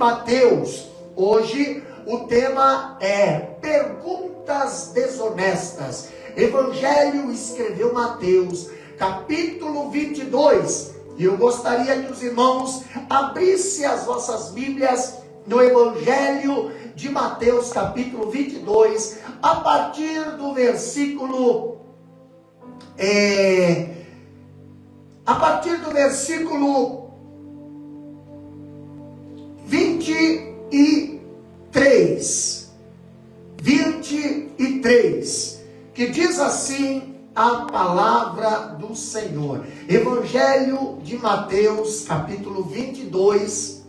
Mateus. Hoje o tema é perguntas desonestas. Evangelho escreveu Mateus, capítulo 22. E eu gostaria que os irmãos abrissem as vossas Bíblias no Evangelho de Mateus, capítulo 22, a partir do versículo 23, que diz assim a palavra do Senhor. Evangelho de Mateus, capítulo 22,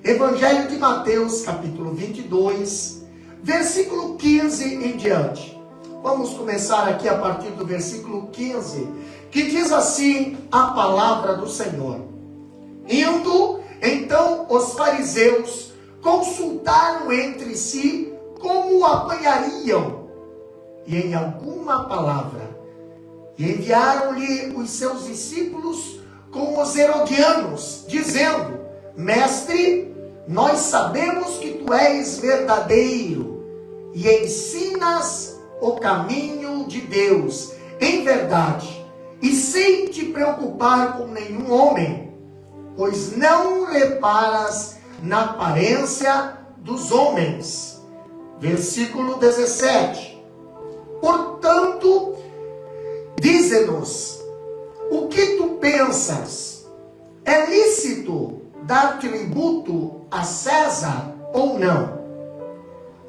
Evangelho de Mateus, capítulo 22, versículo 15 em diante. Vamos começar aqui a partir do versículo 15, que diz assim a palavra do Senhor. Indo, então, os fariseus consultaram entre si como o apanhariam, e em alguma palavra, e enviaram-lhe os seus discípulos com os herodianos, dizendo: Mestre, nós sabemos que tu és verdadeiro e ensinas o caminho de Deus em verdade, e sem te preocupar com nenhum homem, pois não reparas na aparência dos homens. Versículo 17. Portanto, dize-nos, o que tu pensas? É lícito dar tributo a César ou não?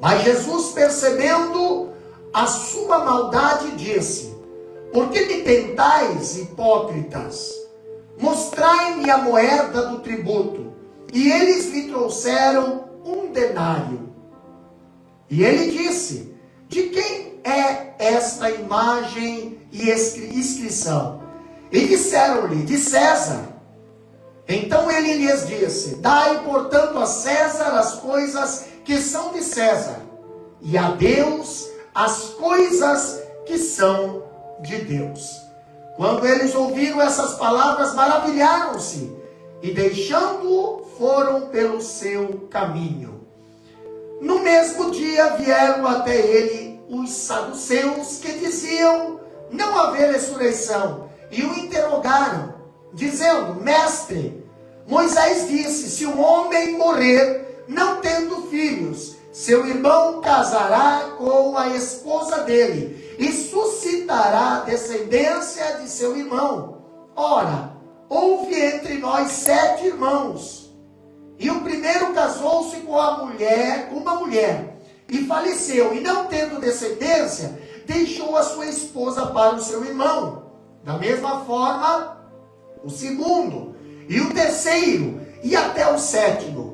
Mas Jesus, percebendo a sua maldade, disse: Por que me tentais, hipócritas? Mostrai-me a moeda do tributo. E eles lhe trouxeram um denário. E ele disse: De quem é esta imagem e inscrição? E disseram-lhe: De César. Então ele lhes disse: Dai, portanto, a César as coisas que são de César, e a Deus as coisas que são de Deus. Quando eles ouviram essas palavras, maravilharam-se, e deixando-o, foram pelo seu caminho. No mesmo dia vieram até ele os saduceus, que diziam não haver ressurreição, e o interrogaram, dizendo: Mestre, Moisés disse: se um homem morrer, não tendo filhos, seu irmão casará com a esposa dele, e suscitará descendência de seu irmão. Ora, houve entre nós 7 irmãos, e o primeiro casou-se com uma mulher, e faleceu, e não tendo descendência, deixou a sua esposa para o seu irmão. Da mesma forma, o segundo, e o terceiro, e até o 7º.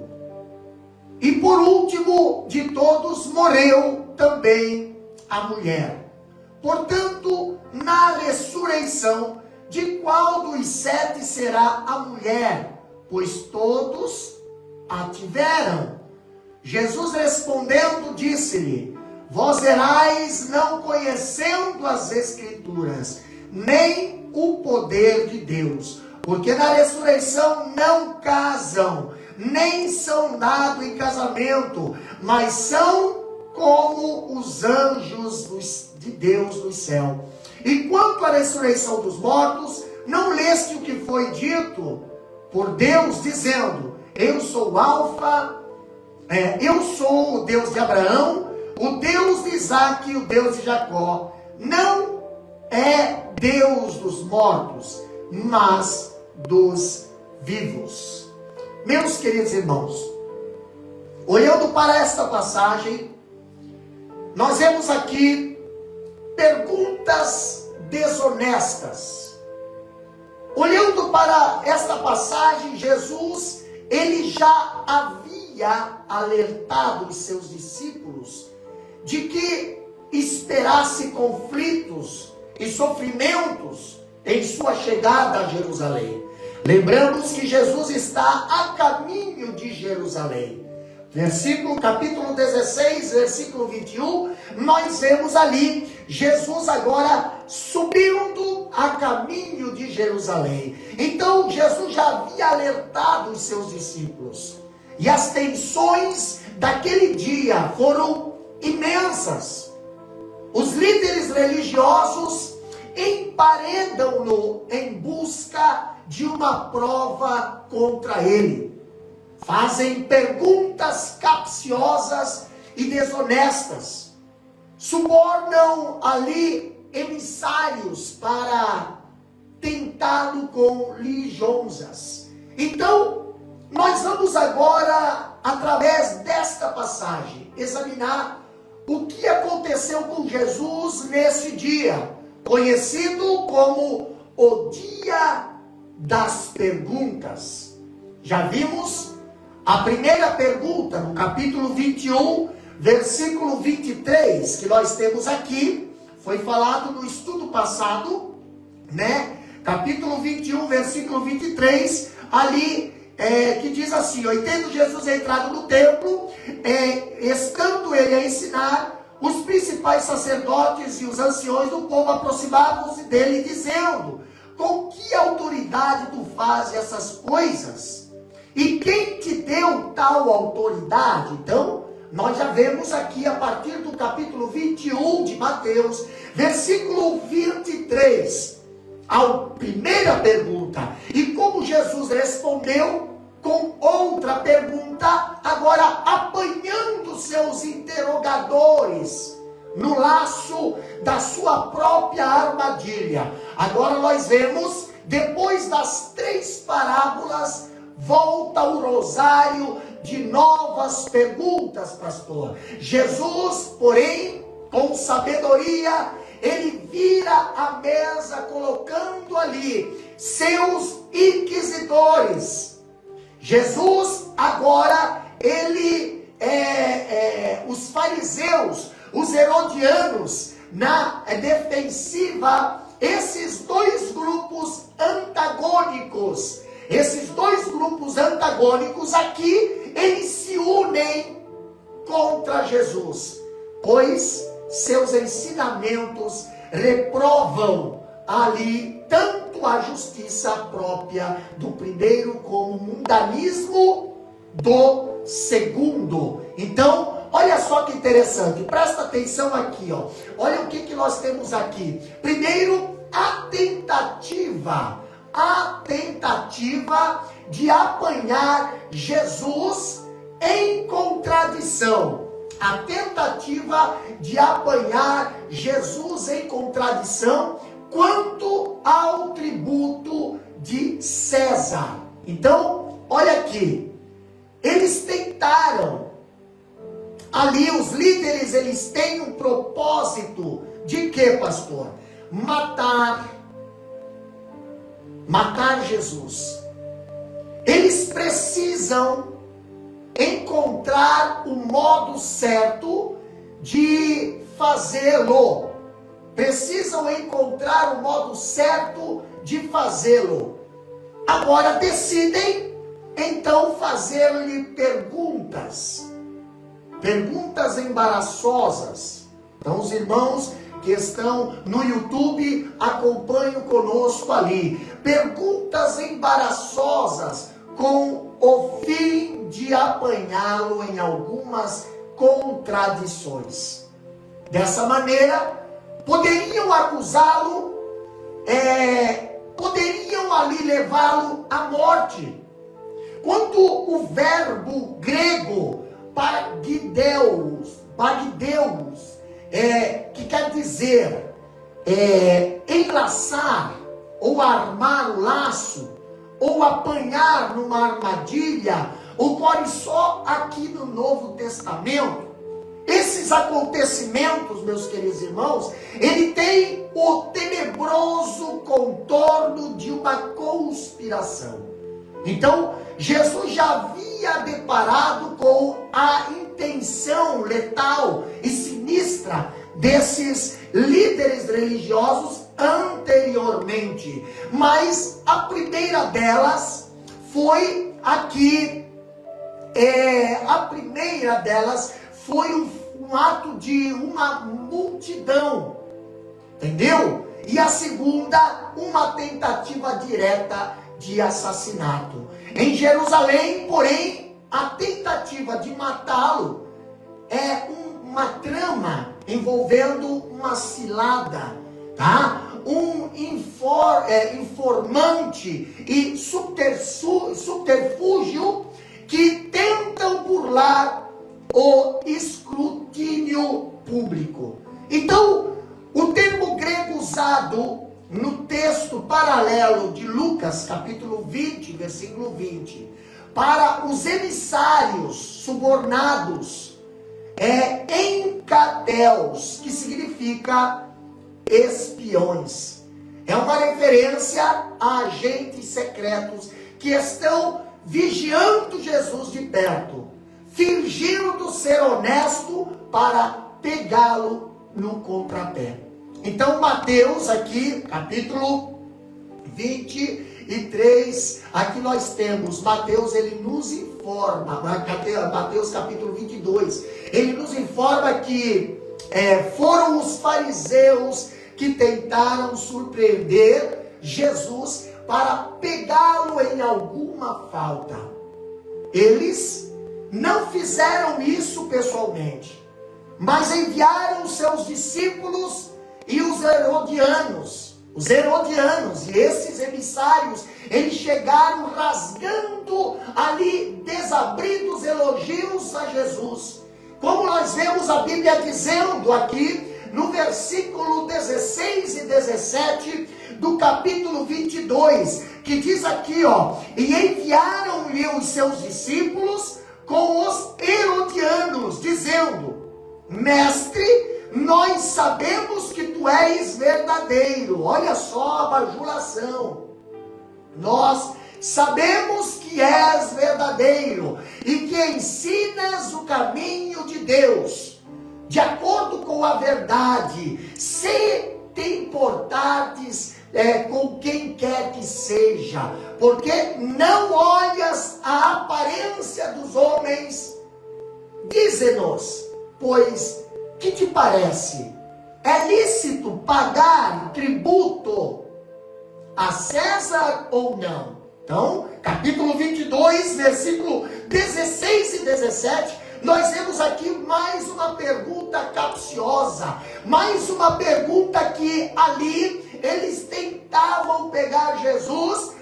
E por último de todos, morreu também a mulher. Portanto, na ressurreição, de qual dos 7 será a mulher? Pois todos a tiveram. Jesus respondendo, disse-lhe: Vós erais não conhecendo as Escrituras, nem o poder de Deus, porque na ressurreição não casam, nem são dados em casamento, mas são como os anjos de Deus do céu. E quanto à ressurreição dos mortos, não leste o que foi dito por Deus, dizendo: Eu sou o Alfa, eu sou o Deus de Abraão, o Deus de Isaque e o Deus de Jacó. Não é Deus dos mortos, mas dos vivos. Meus queridos irmãos, olhando para esta passagem, nós vemos aqui perguntas desonestas. Olhando para esta passagem, Jesus, ele já havia alertado os seus discípulos de que esperasse conflitos e sofrimentos em sua chegada a Jerusalém. Lembramos que Jesus está a caminho de Jerusalém. Capítulo 16, versículo 21, nós vemos ali Jesus agora subindo a caminho de Jerusalém. Então Jesus já havia alertado os seus discípulos. E as tensões daquele dia foram imensas. Os líderes religiosos emparedam-no em busca de uma prova contra ele. Fazem perguntas capciosas e desonestas. Subornam ali emissários para tentá-lo com lisonjas. Então, nós vamos agora, através desta passagem, examinar o que aconteceu com Jesus nesse dia, conhecido como o Dia das Perguntas. Já vimos a primeira pergunta no capítulo 21, versículo 23, que nós temos aqui, foi falado no estudo passado, né? Capítulo 21, versículo 23, ali que diz assim: e tendo Jesus entrado no templo, estando ele a ensinar, os principais sacerdotes e os anciões do povo aproximavam-se dele, dizendo: com que autoridade tu fazes essas coisas? E quem te deu tal autoridade? Então, nós já vemos aqui a partir do capítulo 21 de Mateus, versículo 23, a primeira pergunta. E como Jesus respondeu com outra pergunta, agora apanhando seus interrogadores no laço da sua própria armadilha. Agora nós vemos, depois das 3 parábolas, volta o rosário de novas perguntas, pastor. Jesus, porém, com sabedoria, ele vira a mesa colocando ali seus inquisidores. Jesus agora, os fariseus, os herodianos, na defensiva, esses dois grupos antagônicos. Esses dois grupos antagônicos aqui, eles se unem contra Jesus, pois seus ensinamentos reprovam ali tanto a justiça própria do primeiro como o mundanismo do segundo. Então, olha só que interessante, presta atenção aqui, ó. Olha o que nós temos aqui. Primeiro, a tentativa de apanhar Jesus em contradição. A tentativa de apanhar Jesus em contradição quanto ao tributo de César. Então, olha aqui, eles tentaram, ali os líderes, eles têm um propósito de quê, pastor? Matar Jesus. Eles precisam encontrar o modo certo de fazê-lo. Precisam encontrar o modo certo de fazê-lo. Agora decidem, então, fazer-lhe perguntas. Perguntas embaraçosas. Então, os irmãos que estão no YouTube, acompanhem conosco ali. Perguntas embaraçosas com o fim de apanhá-lo em algumas contradições. Dessa maneira, poderiam acusá-lo, poderiam ali levá-lo à morte. Quando o verbo grego bagdeus, que quer dizer enlaçar, ou armar o laço, ou apanhar numa armadilha, ocorre só aqui no Novo Testamento. Esses acontecimentos, meus queridos irmãos, ele tem o tenebroso contorno de uma conspiração. Então, Jesus já havia deparado com a intenção letal e sinistra desses líderes religiosos anteriormente. Mas a primeira delas foi aqui, foi um ato de uma multidão, entendeu? E a segunda, uma tentativa direta de assassinato. Em Jerusalém, porém, a tentativa de matá-lo é uma trama envolvendo uma cilada, tá? Um informante e subterfúgio que tentam burlar o escrutínio público. Então, o termo grego usado no texto paralelo de Lucas, capítulo 20, versículo 20, para os emissários subornados, é encadeus, que significa espiões. É uma referência a agentes secretos que estão vigiando Jesus de perto, fingindo ser honesto para pegá-lo no contrapé. Então Mateus aqui, capítulo 23, aqui nós temos Mateus, ele nos informa, Mateus capítulo 22, ele nos informa que foram os fariseus que tentaram surpreender Jesus para pegá-lo em alguma falta. Eles não fizeram isso pessoalmente, mas enviaram seus discípulos e os herodianos, e esses emissários, eles chegaram rasgando ali desabridos elogios a Jesus. Como nós vemos a Bíblia dizendo aqui, no versículo 16 e 17 do capítulo 22, que diz aqui, e enviaram-lhe os seus discípulos com os herodianos, dizendo: Mestre, nós sabemos que tu és verdadeiro. Olha só a bajulação. Nós sabemos que és verdadeiro e que ensinas o caminho de Deus, de acordo com a verdade, se te importardes com quem quer que seja, porque não olhas a aparência dos homens. Dize-nos, pois, que te parece? É lícito pagar tributo a César ou não? Então, capítulo 22, versículo 16 e 17, nós vemos aqui mais uma pergunta capciosa, mais uma pergunta que ali eles tentavam pegar Jesus,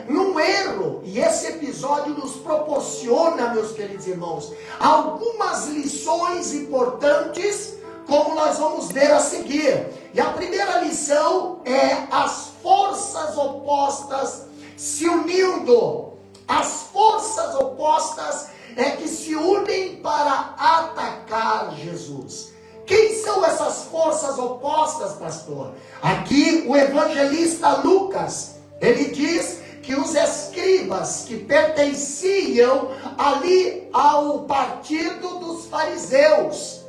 num erro. E esse episódio nos proporciona, meus queridos irmãos, algumas lições importantes, como nós vamos ver a seguir. E a primeira lição é as forças opostas se unindo. As forças opostas que se unem para atacar Jesus. Quem são essas forças opostas, pastor? Aqui o evangelista Lucas, ele diz que os escribas que pertenciam ali ao partido dos fariseus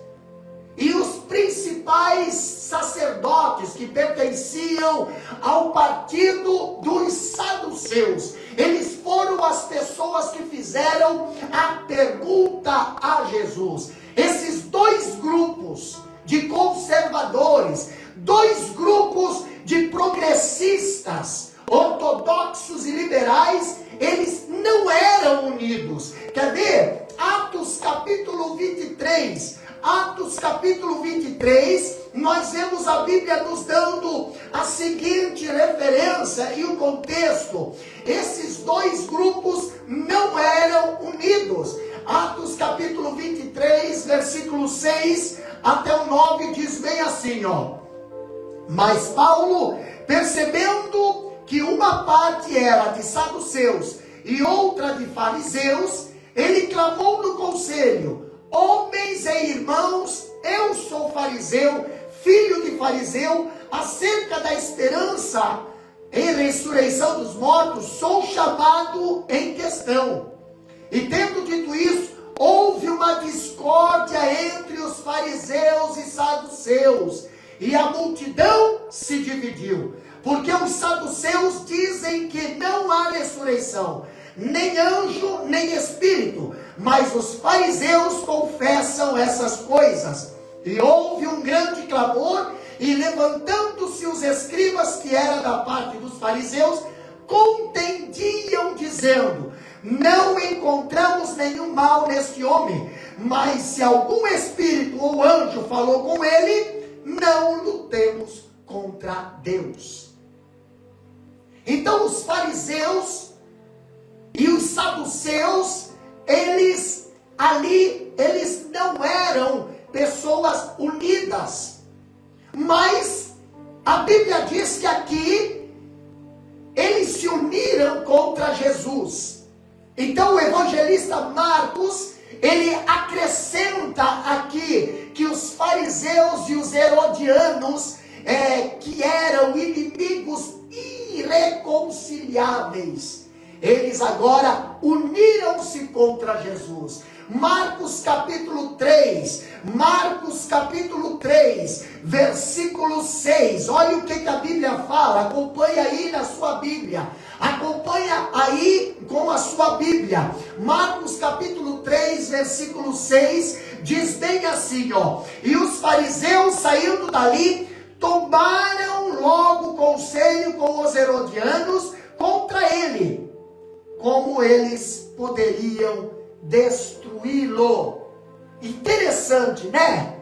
e os principais sacerdotes que pertenciam ao partido dos saduceus, eles foram as pessoas que fizeram a pergunta a Jesus. Esses dois grupos de conservadores, dois grupos de progressistas, ortodoxos e liberais, eles não eram unidos. Quer ver? Atos capítulo 23, nós vemos a Bíblia nos dando a seguinte referência e o contexto. Esses dois grupos não eram unidos. Atos capítulo 23, versículo 6 até o 9, diz bem assim, Mas Paulo, percebendo que uma parte era de saduceus e outra de fariseus, ele clamou no conselho: Homens e irmãos, eu sou fariseu, filho de fariseu, acerca da esperança e ressurreição dos mortos, sou chamado em questão. E tendo dito isso, houve uma discórdia entre os fariseus e saduceus, e a multidão se dividiu, porque os saduceus dizem que não há ressurreição, nem anjo, nem espírito, mas os fariseus confessam essas coisas. E houve um grande clamor, e levantando-se os escribas, que era da parte dos fariseus, contendiam, dizendo: não encontramos nenhum mal neste homem, mas se algum espírito ou anjo falou com ele, não lutemos contra Deus. Então os fariseus e os saduceus, eles não eram pessoas unidas, mas a Bíblia diz que aqui eles se uniram contra Jesus. Então o evangelista Marcos, ele acrescenta aqui que os fariseus e os herodianos, que eram inimigos irreconciliáveis, eles agora uniram-se contra Jesus. Marcos capítulo 3, versículo 6, olha o que a Bíblia fala, acompanha aí na sua Bíblia, acompanha aí com a sua Bíblia. Marcos capítulo 3, versículo 6, diz bem assim, e os fariseus saindo dali, tomaram logo conselho com os herodianos contra ele, como eles poderiam destruí-lo. Interessante, né?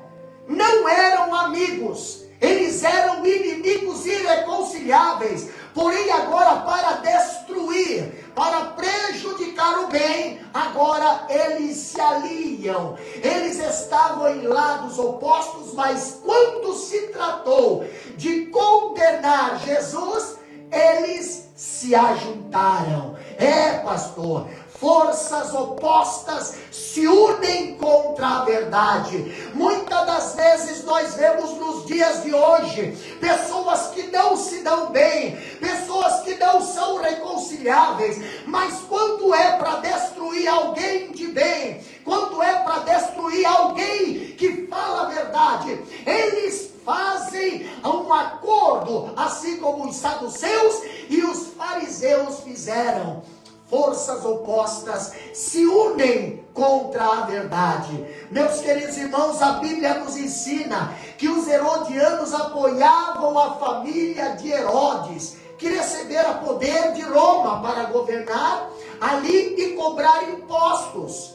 Não eram amigos, eles eram inimigos irreconciliáveis, porém agora para destruir, para prejudicar o bem, agora eles se aliam. Eles estavam em lados opostos, mas quando se tratou de condenar Jesus, eles se ajuntaram. Pastor, forças opostas se unem contra a verdade. Muitas das vezes nós vemos nos dias de hoje pessoas que não se dão bem, pessoas que não são reconciliáveis, mas quando é para destruir alguém de bem, quando é para destruir alguém que fala a verdade, eles fazem um acordo, assim como os saduceus e os fariseus fizeram. Forças opostas se unem contra a verdade. Meus queridos irmãos, a Bíblia nos ensina que os herodianos apoiavam a família de Herodes, que recebera poder de Roma para governar ali e cobrar impostos.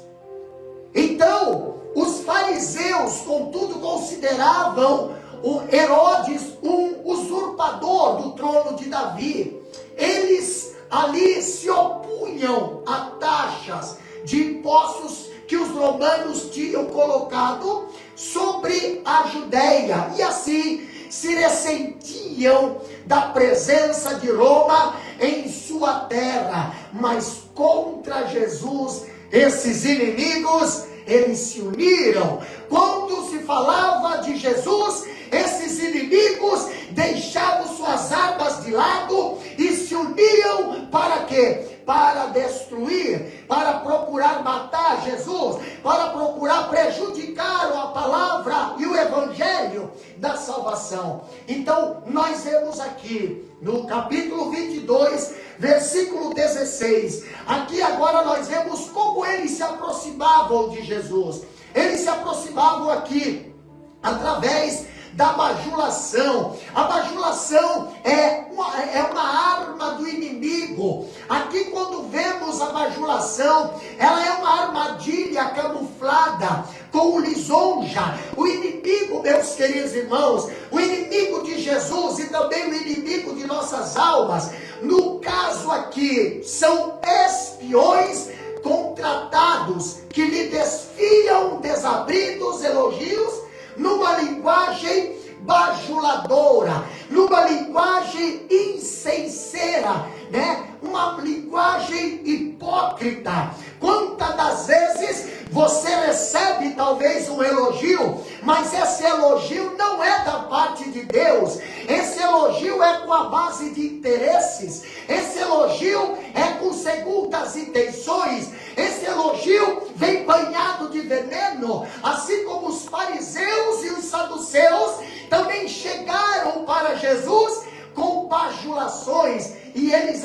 Então, os fariseus, contudo, consideravam o Herodes um usurpador do trono de Davi. Eles ali se opunham a taxas de impostos que os romanos tinham colocado sobre a Judéia, e assim se ressentiam da presença de Roma em sua terra. Mas contra Jesus, esses inimigos, eles se uniram. Quando se falava de Jesus, esses inimigos deixavam suas armas de lado e se uniam para quê? Para destruir, para procurar matar Jesus, para procurar prejudicar a palavra e o evangelho da salvação. Então, nós vemos aqui no capítulo 22, versículo 16, aqui agora nós vemos como eles se aproximavam de Jesus. Eles se aproximavam aqui através da bajulação. A bajulação é uma arma do inimigo. Aqui, quando vemos a bajulação, ela é uma armadilha camuflada com lisonja. O inimigo, meus queridos irmãos, o inimigo de Jesus e também o inimigo de nossas almas, no caso aqui, são espiões contratados que lhe desfiam desabridos elogios numa linguagem bajuladora, numa linguagem insincera, né? Uma linguagem hipócrita. Quantas das vezes você recebe talvez um elogio, mas esse elogio não é da parte de Deus, esse elogio é com a base de interesses, esse elogio é com segundas intenções, esse elogio vem banhado de veneno, assim como os fariseus e os saduceus também chegaram para Jesus com bajulações, e eles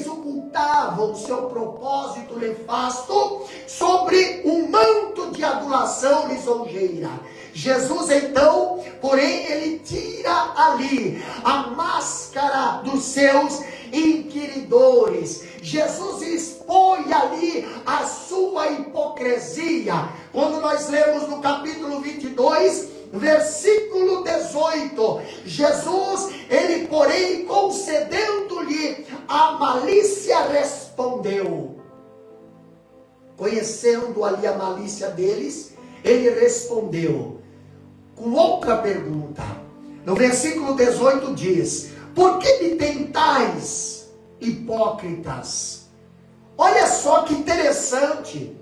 ocultaram ocultavam o seu propósito nefasto sobre um manto de adulação lisonjeira. Jesus então, porém, ele tira ali a máscara dos seus inquiridores. Jesus expõe ali a sua hipocrisia. Quando nós lemos no capítulo 22, versículo 18, Jesus, ele porém, concedendo-lhe a malícia, respondeu. Conhecendo ali a malícia deles, ele respondeu com outra pergunta. No versículo 18 diz: por que me tentais, hipócritas? Olha só que interessante.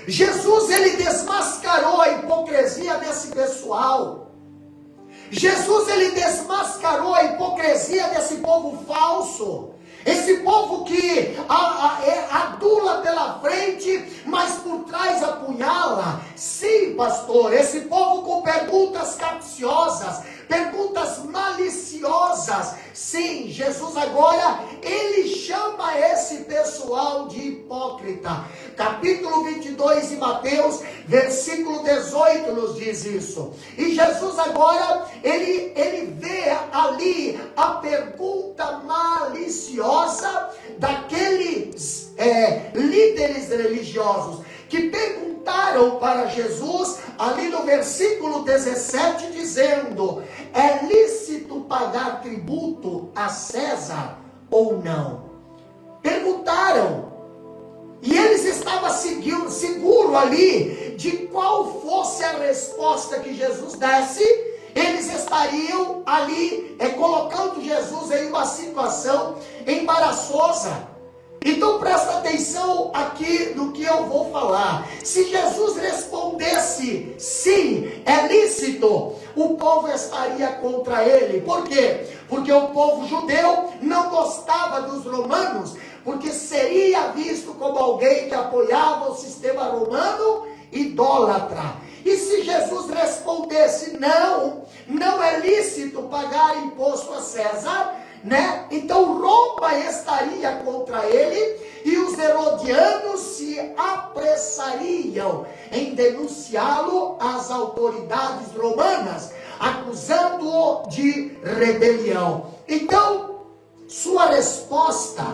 Jesus, ele desmascarou a hipocrisia desse pessoal. Jesus, ele desmascarou a hipocrisia desse povo falso. Esse povo que adula pela frente, mas por trás apunhala. Sim, pastor, esse povo com perguntas capciosas, perguntas maliciosas. Sim, Jesus agora, ele chama esse pessoal de hipócrita. Capítulo 22 de Mateus, versículo 18 nos diz isso. E Jesus agora, ele vê ali a pergunta maliciosa daqueles líderes religiosos que perguntaram para Jesus, ali no versículo 17, dizendo: é lícito pagar tributo a César ou não? Perguntaram. E eles estavam seguros ali de qual fosse a resposta que Jesus desse. Eles estariam ali colocando Jesus em uma situação embaraçosa. Então presta atenção aqui no que eu vou falar. Se Jesus respondesse sim, é lícito, o povo estaria contra ele. Por quê? Porque o povo judeu não gostava dos romanos, porque seria visto como alguém que apoiava o sistema romano idólatra. E se Jesus respondesse não é lícito pagar imposto a César, né? Então Roma estaria contra ele e os herodianos se apressariam em denunciá-lo às autoridades romanas, acusando-o de rebelião. Então, sua resposta,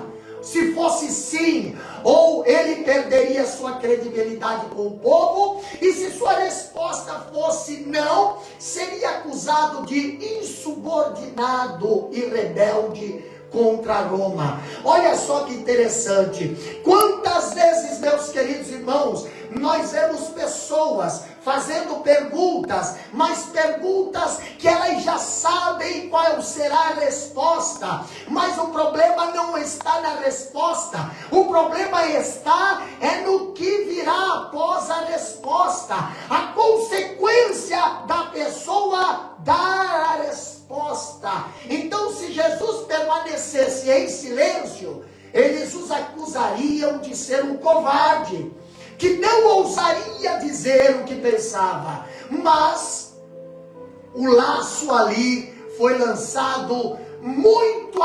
se fosse sim, ou ele perderia sua credibilidade com o povo, e se sua resposta fosse não, seria acusado de insubordinado e rebelde contra Roma. Olha só que interessante. Quantas vezes, meus queridos irmãos, nós vemos pessoas fazendo perguntas, mas perguntas que elas já sabem qual será a resposta, mas o problema não está na resposta, o problema está no que virá após a resposta, a consequência da pessoa dar a resposta. Então, se Jesus permanecesse em silêncio, eles os acusariam de ser um covarde, que não ousaria dizer o que pensava. Mas o laço ali foi lançado muito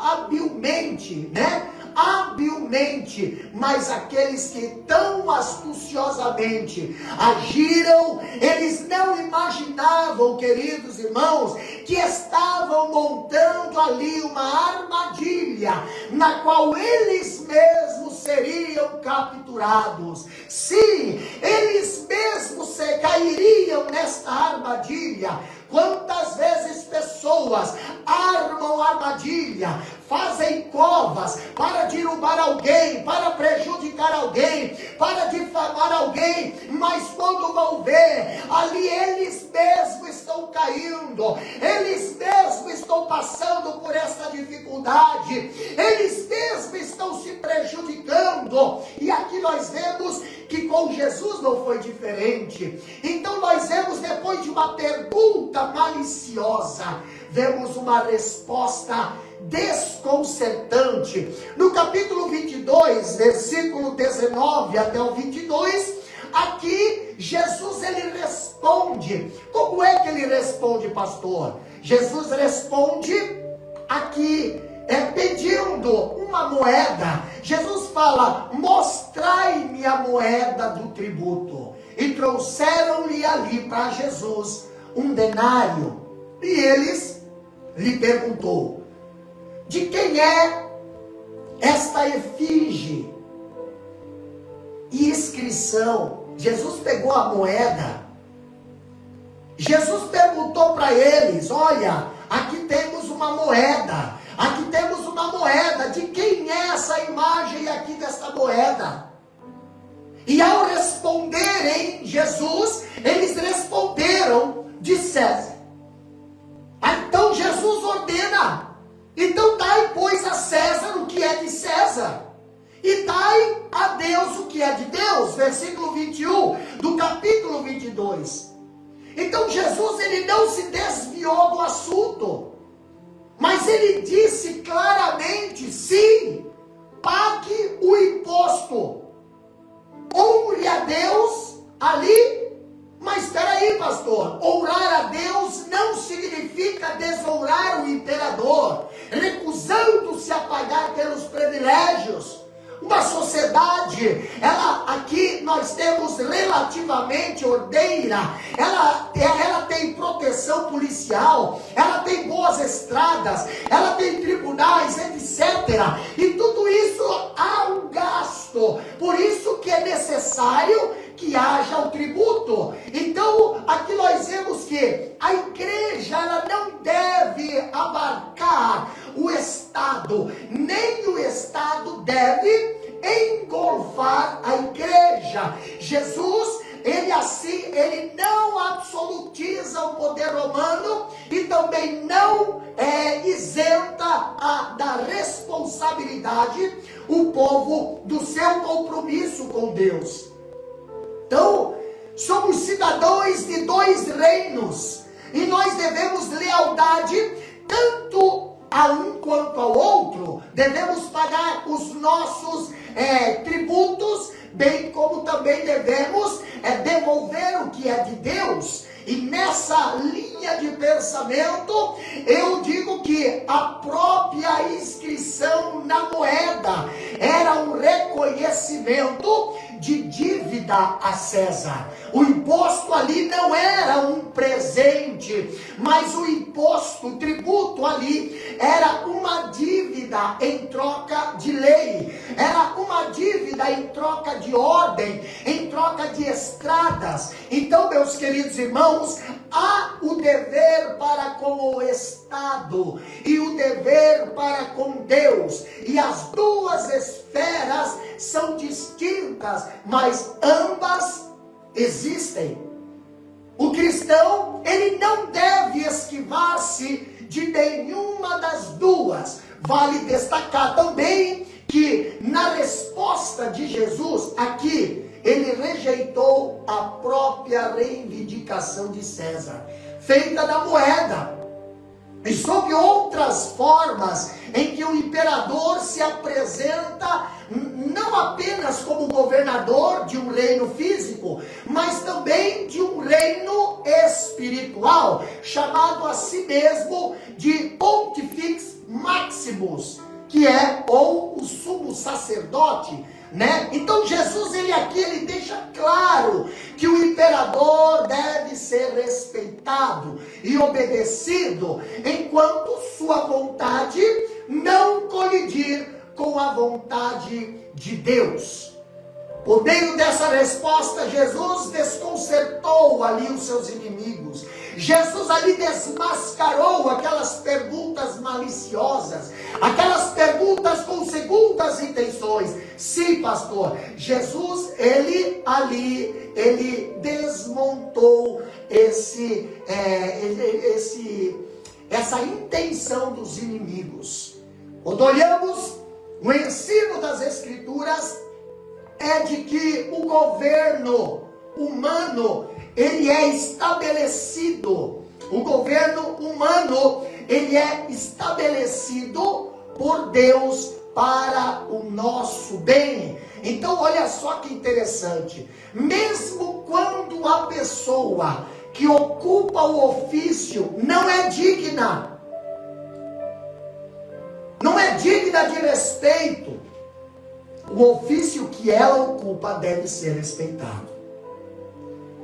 habilmente, né? Habilmente, mas aqueles que tão astuciosamente agiram, eles não imaginavam, queridos irmãos, que estavam montando ali uma armadilha, na qual eles mesmos seriam capturados. Sim, eles mesmos cairiam nesta armadilha. Quantas vezes pessoas armam armadilha, fazem covas para derrubar alguém, para prejudicar alguém, para difamar alguém, mas quando vão ver, ali eles mesmos estão caindo, eles mesmos estão passando por essa dificuldade, eles mesmos estão se prejudicando. E aqui nós vemos que com Jesus não foi diferente. Então nós vemos, depois de uma pergunta maliciosa, vemos uma resposta desconcertante. No capítulo 22, versículo 19 até o 22, aqui Jesus ele responde. Como é que ele responde, pastor? Jesus responde aqui pedindo uma moeda. Jesus fala: mostrai-me a moeda do tributo. E trouxeram-lhe ali para Jesus um denário. E eles lhe perguntou: de quem é esta efígie e inscrição? Jesus pegou a moeda. Jesus perguntou para eles: olha, aqui temos uma moeda. Aqui temos uma moeda. De quem é essa imagem aqui desta moeda? E ao responderem Jesus, eles responderam: de César. Então Jesus ordena: então dai, pois, a César o que é de César, e dai a Deus o que é de Deus. Versículo 21 do capítulo 22. Então Jesus, ele não se desviou do assunto, mas ele disse claramente: sim, pague o imposto, honre a Deus ali. Mas espera aí, pastor, honrar a Deus não significa desonrar o imperador, recusando-se a pagar pelos privilégios. Uma sociedade, aqui nós temos relativamente ordeira, ela tem proteção policial, ela tem boas estradas, ela tem tribunais, etc. E tudo isso há um gasto, por isso que é necessário que haja o tributo. Então, aqui nós vemos que a igreja, ela não deve abarcar o Estado, nem o Estado deve engolfar a igreja. Jesus, ele não absolutiza o poder romano e também não isenta da responsabilidade o povo do seu compromisso com Deus. Então, somos cidadãos de dois reinos e nós devemos lealdade tanto a um quanto ao outro. Devemos pagar os nossos tributos, bem como também devemos devolver o que é de Deus. E nessa linha de pensamento, eu digo que a própria inscrição na moeda era um reconhecimento de dívida a César. O imposto ali não era um presente, mas o imposto, o tributo ali, era uma dívida em troca de lei, era uma dívida em troca de ordem, em troca de estradas. Então, meus queridos irmãos, há o dever para com o Estado e o dever para com Deus, e as duas esferas são distintas, mas ambas existem. O cristão, ele não deve esquivar-se de nenhuma das duas. Vale destacar também que na resposta de Jesus aqui, ele rejeitou a própria reivindicação de César, feita da moeda, e sob outras formas em que o imperador se apresenta não apenas como governador de um reino físico, mas também de um reino espiritual, chamado a si mesmo de Pontifex Maximus, que é ou o sumo sacerdote, né? Então Jesus, ele deixa claro que o imperador deve ser respeitado e obedecido, enquanto sua vontade não colidir com a vontade de Deus. Por meio dessa resposta, Jesus desconcertou ali os seus inimigos. Jesus ali desmascarou aquelas perguntas maliciosas, aquelas perguntas com segundas intenções. Sim, pastor, Jesus, ele desmontou essa intenção dos inimigos. Quando olhamos o ensino das Escrituras, é de que o governo humano, ele é estabelecido. O governo humano, ele é estabelecido por Deus para o nosso bem. Então, olha só que interessante. Mesmo quando a pessoa que ocupa o ofício não é digna, não é digna de respeito, o ofício que ela ocupa deve ser respeitado.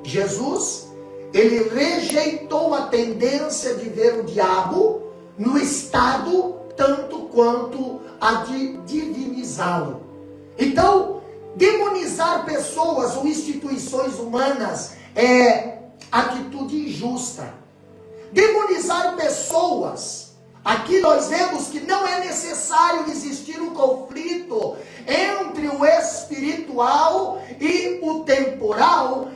Jesus, ele rejeitou a tendência de ver o diabo no estado tanto quanto a de divinizá-lo. Então, demonizar pessoas ou instituições humanas é atitude injusta. Demonizar pessoas, aqui nós vemos que não é necessário existir um conflito entre o espiritual e o temporal,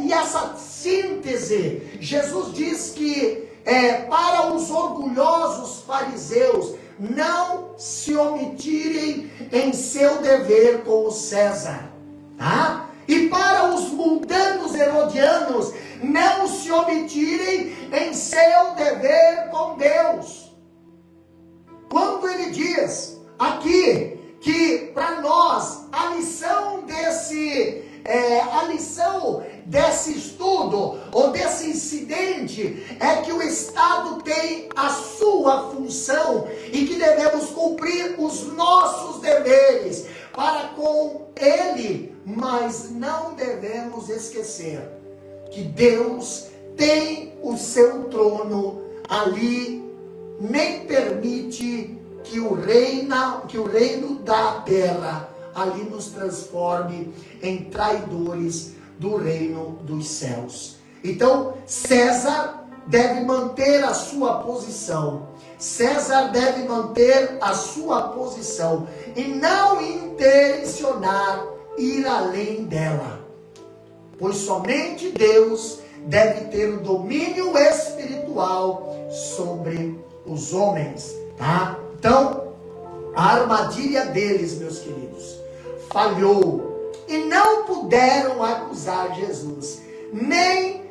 e essa síntese. Jesus diz que para os orgulhosos fariseus não se omitirem em seu dever com o César, tá? E para os mundanos herodianos não se omitirem em seu dever com Deus. Quando ele diz aqui que para nós a lição desse estudo ou desse incidente é que o Estado tem a sua função e que devemos cumprir os nossos deveres para com ele, mas não devemos esquecer que Deus tem o seu trono ali, nem permite que o reino da terra ali nos transforme em traidores do reino dos céus. Então, César deve manter a sua posição. César deve manter a sua posição e não intencionar ir além dela. Pois somente Deus deve ter o domínio espiritual sobre os homens, tá? Então, a armadilha deles, meus queridos, falhou e não puderam acusar Jesus, nem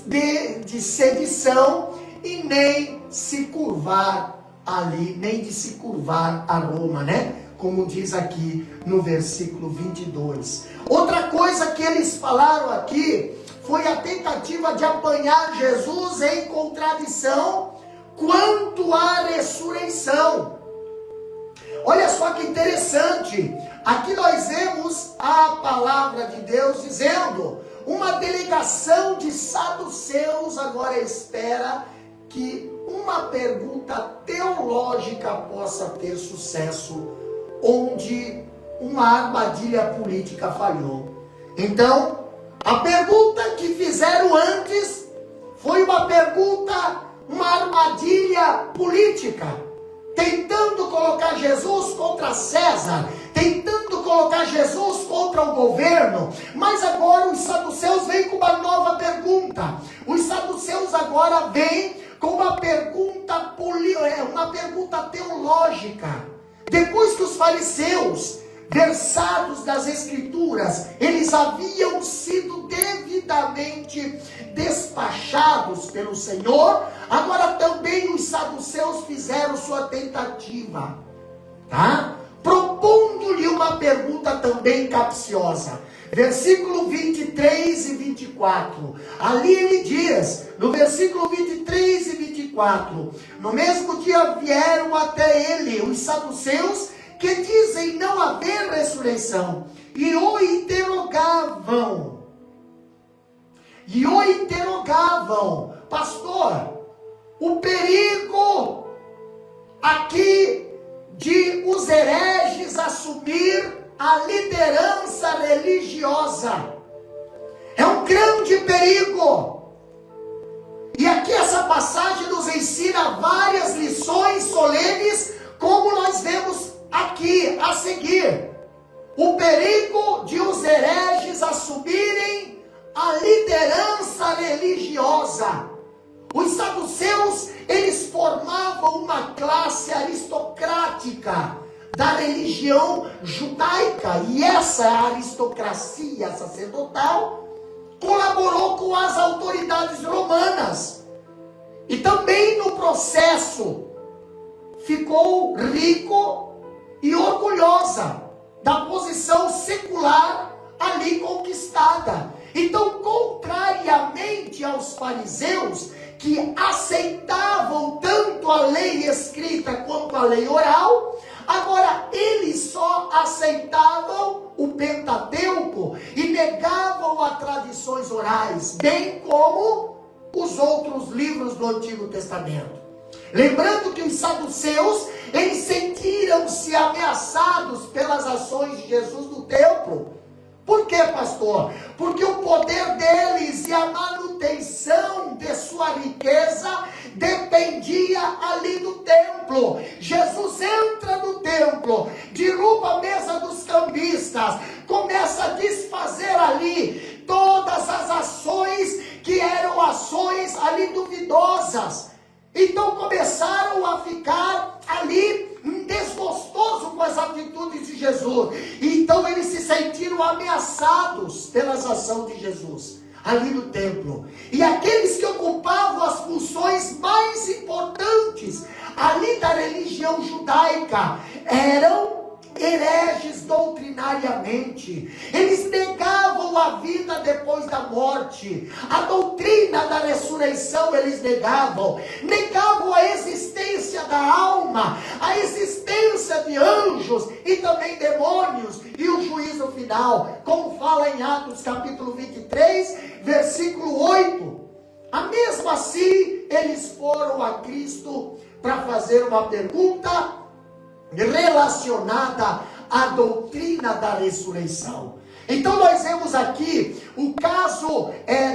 de sedição e nem se curvar ali, nem de se curvar a Roma, né? Como diz aqui no versículo 22. Outra coisa que eles falaram aqui foi a tentativa de apanhar Jesus em contradição quanto à ressurreição. Olha só que interessante, aqui nós vemos a palavra de Deus dizendo: uma delegação de saduceus agora espera que uma pergunta teológica possa ter sucesso, onde uma armadilha política falhou. Então, a pergunta que fizeram antes foi uma armadilha política, tentando colocar Jesus contra César, tentando colocar Jesus contra o governo. Mas agora os saduceus vêm com uma nova pergunta. Os saduceus agora vêm com uma pergunta teológica. Depois que os fariseus, versados das Escrituras, eles haviam sido devidamente despachados pelo Senhor, agora também os saduceus fizeram sua tentativa, tá? Propondo-lhe uma pergunta também capciosa. Versículo 23 e 24. Ali ele diz, no versículo 23 e 24, no mesmo dia vieram até ele os saduceus, que dizem não haver ressurreição, e o interrogavam. Pastor, o perigo aqui de os hereges assumir a liderança religiosa é um grande perigo. E aqui essa passagem nos ensina várias lições solenes, como nós vemos aqui a seguir. O perigo de os hereges assumirem a liderança religiosa. Os saduceus, eles formavam uma classe aristocrática da religião judaica, e essa aristocracia sacerdotal colaborou com as autoridades romanas, e também no processo ficou rico e orgulhosa da posição secular ali conquistada. Então, contrariamente aos fariseus, que aceitavam tanto a lei escrita quanto a lei oral, agora eles só aceitavam o Pentateuco e negavam as tradições orais, bem como os outros livros do Antigo Testamento. Lembrando que os saduceus, eles sentiram-se ameaçados pelas ações de Jesus no templo. Por quê, pastor? Porque o poder deles e a manutenção de sua riqueza dependia ali do templo. Jesus entra no templo, derruba a mesa dos cambistas, começa a desfazer ali todas as ações que eram ações ali duvidosas. Então começaram a ficar ali desgostosos com as atitudes de Jesus. Então eles se sentiram ameaçados pelas ações de Jesus ali no templo. E aqueles que ocupavam as funções mais importantes ali da religião judaica eram hereges doutrinariamente. Eles negavam a vida depois da morte, a doutrina da ressurreição eles negavam a existência da alma, a existência de anjos e também demônios e o juízo final, como fala em Atos capítulo 23, versículo 8. Mesmo assim, eles foram a Cristo para fazer uma pergunta relacionada à doutrina da ressurreição. Então nós vemos aqui o caso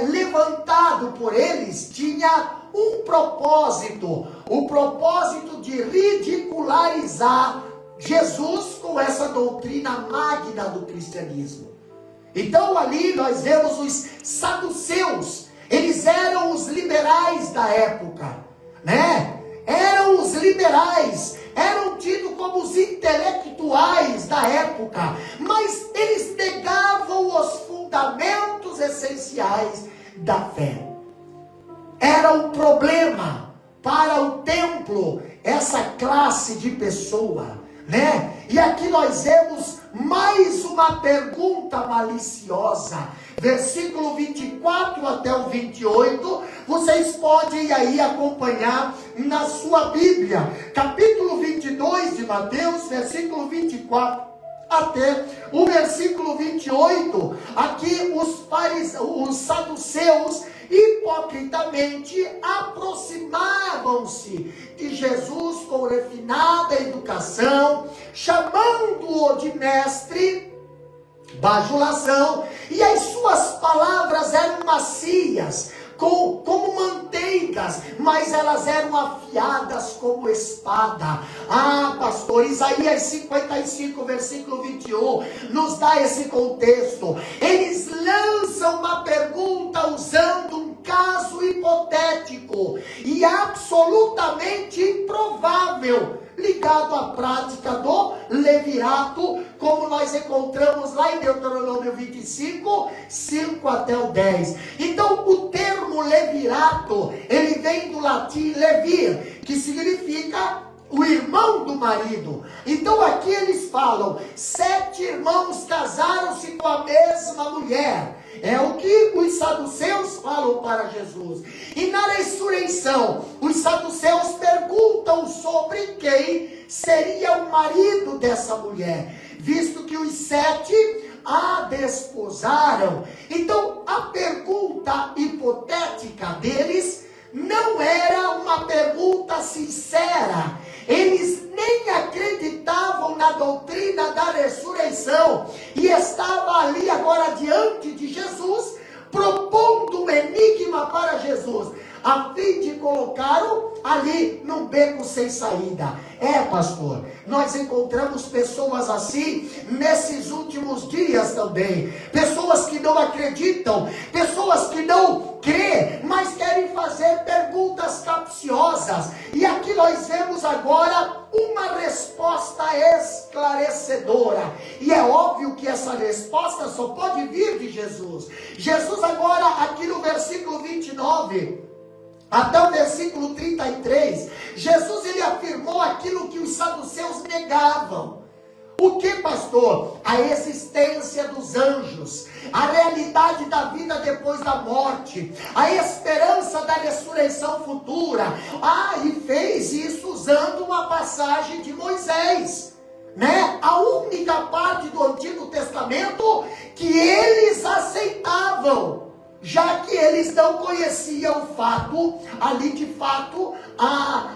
levantado por eles tinha um propósito, o propósito de ridicularizar Jesus com essa doutrina magna do cristianismo. Então ali nós vemos os saduceus, eles eram os liberais da época, né? Eram os liberais, eram tidos como os intelectuais da época, mas eles negavam os fundamentos essenciais da fé. Era um problema para o templo, essa classe de pessoa, né? E aqui nós vemos mais uma pergunta maliciosa, versículo 24 até o 28, vocês podem aí acompanhar na sua Bíblia, capítulo 22 de Mateus, versículo 24 até o versículo 28, aqui os saduceus hipocritamente aproximavam-se de Jesus com refinada educação, chamando-o de mestre, bajulação, e as suas palavras eram macias, como manteigas, mas elas eram afiadas como espada. Pastor, Isaías 55, versículo 21, nos dá esse contexto. Eles lançam uma pergunta usando um caso hipotético e absolutamente improvável, ligado à prática do levirato, como nós encontramos lá em Deuteronômio 25, 5 até o 10. Então, o termo levirato, ele vem do latim levir, que significa o irmão do marido. Então, aqui eles falam, 7 irmãos casaram-se com a mesma mulher. É o que os saduceus falam para Jesus. E na ressurreição, os saduceus perguntam sobre quem seria o marido dessa mulher, visto que os 7 a desposaram. Então, a pergunta hipotética deles não era uma pergunta sincera. Eles nem acreditavam na doutrina da ressurreição e estavam ali agora diante de Jesus, propondo um enigma para Jesus, a fim de colocá-lo ali num beco sem saída. Pastor, nós encontramos pessoas assim nesses últimos dias também, pessoas que não acreditam, pessoas que não crê, mas querem fazer perguntas capciosas. E aqui nós vemos agora uma resposta esclarecedora. E é óbvio que essa resposta só pode vir de Jesus. Jesus agora, aqui no versículo 29... até o versículo 33, Jesus ele afirmou aquilo que os saduceus negavam. O que, pastor? A existência dos anjos, a realidade da vida depois da morte, a esperança da ressurreição futura. E fez isso usando uma passagem de Moisés, né? A única parte do Antigo Testamento que eles aceitavam, já que eles não conheciam o fato, ali de fato,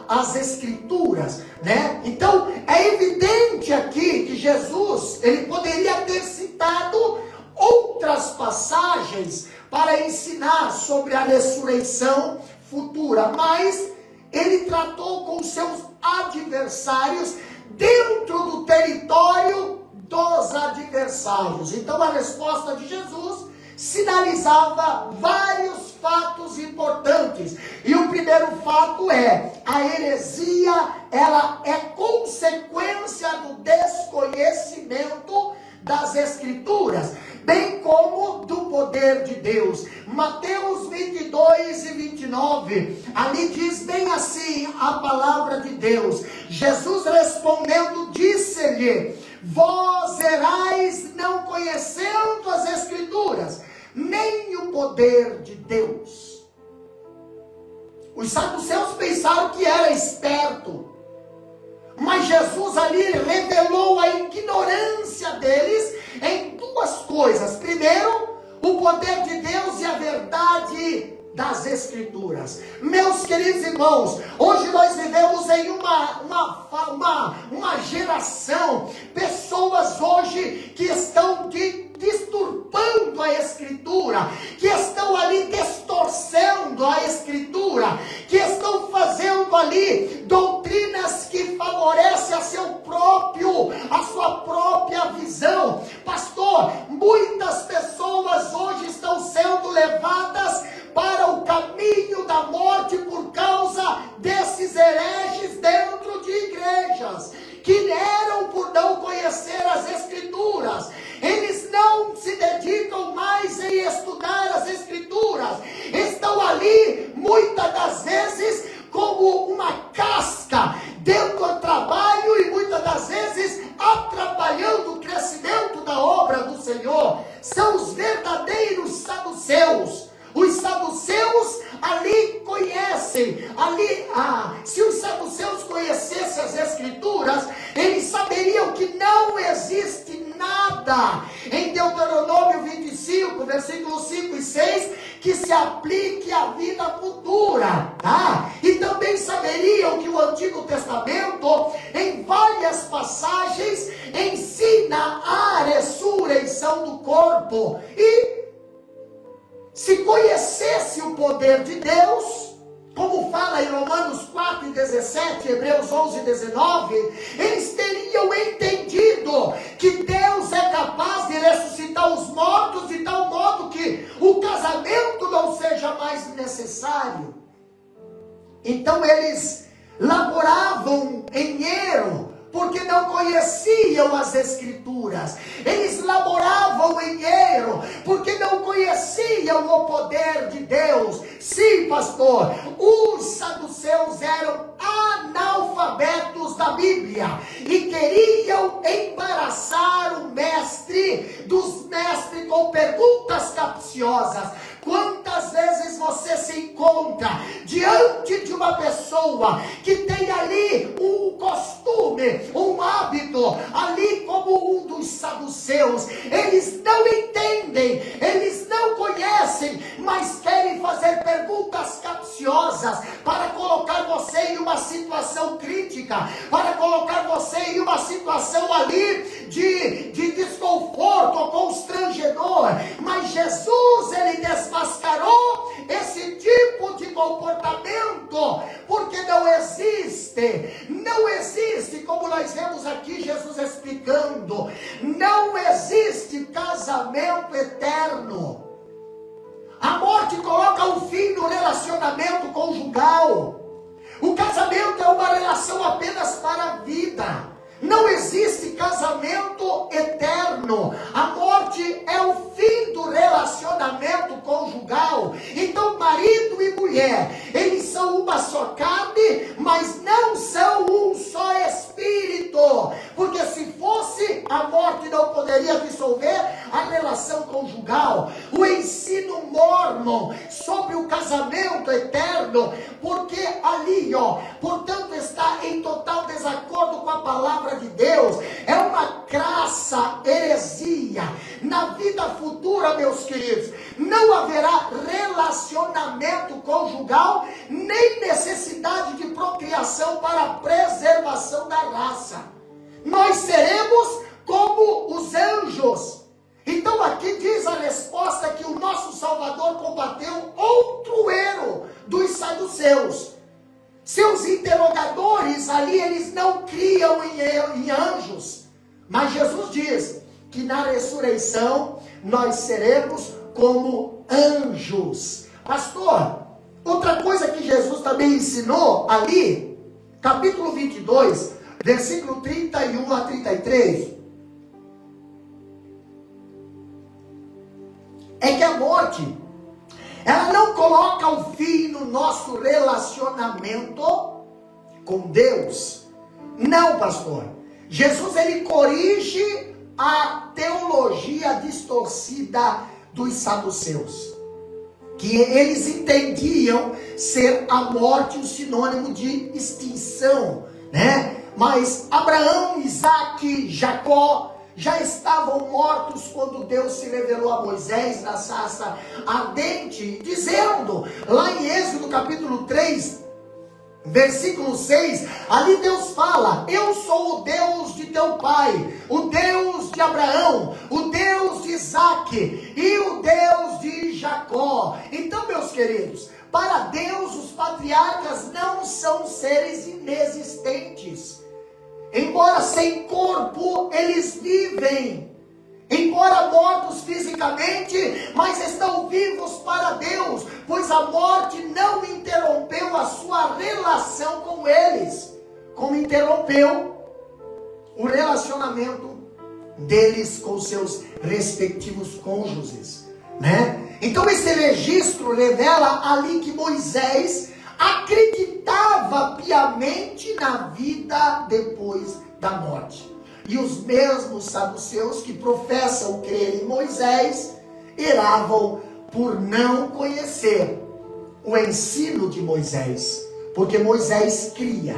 as Escrituras, né? Então, é evidente aqui que Jesus, ele poderia ter citado outras passagens para ensinar sobre a ressurreição futura, mas ele tratou com seus adversários dentro do território dos adversários. Então, a resposta de Jesus sinalizava vários fatos importantes. E o primeiro fato é: a heresia, ela é consequência do desconhecimento das Escrituras, bem como do poder de Deus. Mateus 22 e 29, ali diz bem assim a palavra de Deus: Jesus respondendo disse-lhe: vós erais não conhecendo as Escrituras, nem o poder de Deus. Os saduceus pensaram que era esperto, mas Jesus ali revelou a ignorância deles em duas coisas. Primeiro, o poder de Deus e a verdade das Escrituras. Meus queridos irmãos, hoje nós vivemos em uma geração, pessoas hoje que estão distorcendo a Escritura, que estão ali distorcendo a Escritura, que estão fazendo ali doutrinas que favorecem a sua própria visão. Pastor, muitas pessoas hoje estão sendo levadas para o caminho da morte por causa desses hereges dentro de igrejas, que eram por não conhecer as Escrituras. Eles não se dedicam mais em estudar as Escrituras, estão ali muitas das vezes como uma casca dentro do trabalho e muitas das vezes atrapalhando o crescimento da obra do Senhor. São os verdadeiros saduceus. Os saduceus ali conhecem, se os saduceus conhecessem as Escrituras, eles saberiam que não existe nada em Deuteronômio 25, versículos 5 e 6, que se aplique à vida futura, tá? E também saberiam que o Antigo Testamento, em várias passagens, ensina a ressurreição do corpo. E se conhecesse o poder de Deus, como fala em Romanos 4 e 17, Hebreus 11 e 19, eles teriam entendido que Deus é capaz de ressuscitar os mortos de tal modo que o casamento não seja mais necessário. Então eles laboravam em erro, porque não conheciam as Escrituras. Eles laboravam em erro, porque não conheciam o poder de Deus. Sim, pastor, os saduceus eram analfabetos da Bíblia e queriam embaraçar o mestre dos mestres com perguntas capciosas. Quantas vezes você se encontra diante de uma pessoa que tem ali um costume, um hábito, ali como um dos saduceus? Eles não entendem, eles não conhecem, mas querem fazer perguntas capciosas para colocar você em uma situação crítica, para colocar você em uma situação ali de desconforto ou constrangedor. Mas Jesus, ele desmascarou esse tipo de comportamento, porque não existe, como nós vemos aqui Jesus explicando, não existe casamento eterno. A morte coloca um fim no relacionamento conjugal. O casamento é uma relação apenas para a vida. Não existe casamento eterno. A morte é o fim do relacionamento conjugal. Então, marido e mulher, eles são uma só carne, mas não são um só espírito. Porque se fosse irmão, sobre o casamento eterno, porque ali, portanto, está em total desacordo com a palavra de Deus. É uma crassa heresia. Na vida futura, meus queridos, não haverá relacionamento conjugal, nem necessidade de procriação para a preservação da raça. Nós seremos como os anjos. Então aqui diz a resposta que o nosso Salvador combateu outro erro dos saduceus. Seus interrogadores ali, eles não criam em anjos. Mas Jesus diz que na ressurreição nós seremos como anjos. Pastor, outra coisa que Jesus também ensinou ali, capítulo 22, versículo 31 a 33, é que a morte, ela não coloca o fim no nosso relacionamento com Deus. Não, pastor. Jesus, ele corrige a teologia distorcida dos saduceus, que eles entendiam ser a morte um sinônimo de extinção, né? Mas Abraão, Isaque, Jacó já estavam mortos quando Deus se revelou a Moisés na sarça ardente, dizendo, lá em Êxodo capítulo 3, versículo 6, ali Deus fala: eu sou o Deus de teu pai, o Deus de Abraão, o Deus de Isaque e o Deus de Jacó. Então, meus queridos, para Deus os patriarcas não são seres inexistentes. Embora sem corpo, eles vivem. Embora mortos fisicamente, mas estão vivos para Deus, pois a morte não interrompeu a sua relação com eles, como interrompeu o relacionamento deles com seus respectivos cônjuges, né? Então esse registro revela ali que Moisés acreditava piamente na vida depois da morte. E os mesmos saduceus que professam crer em Moisés erravam por não conhecer o ensino de Moisés, porque Moisés cria,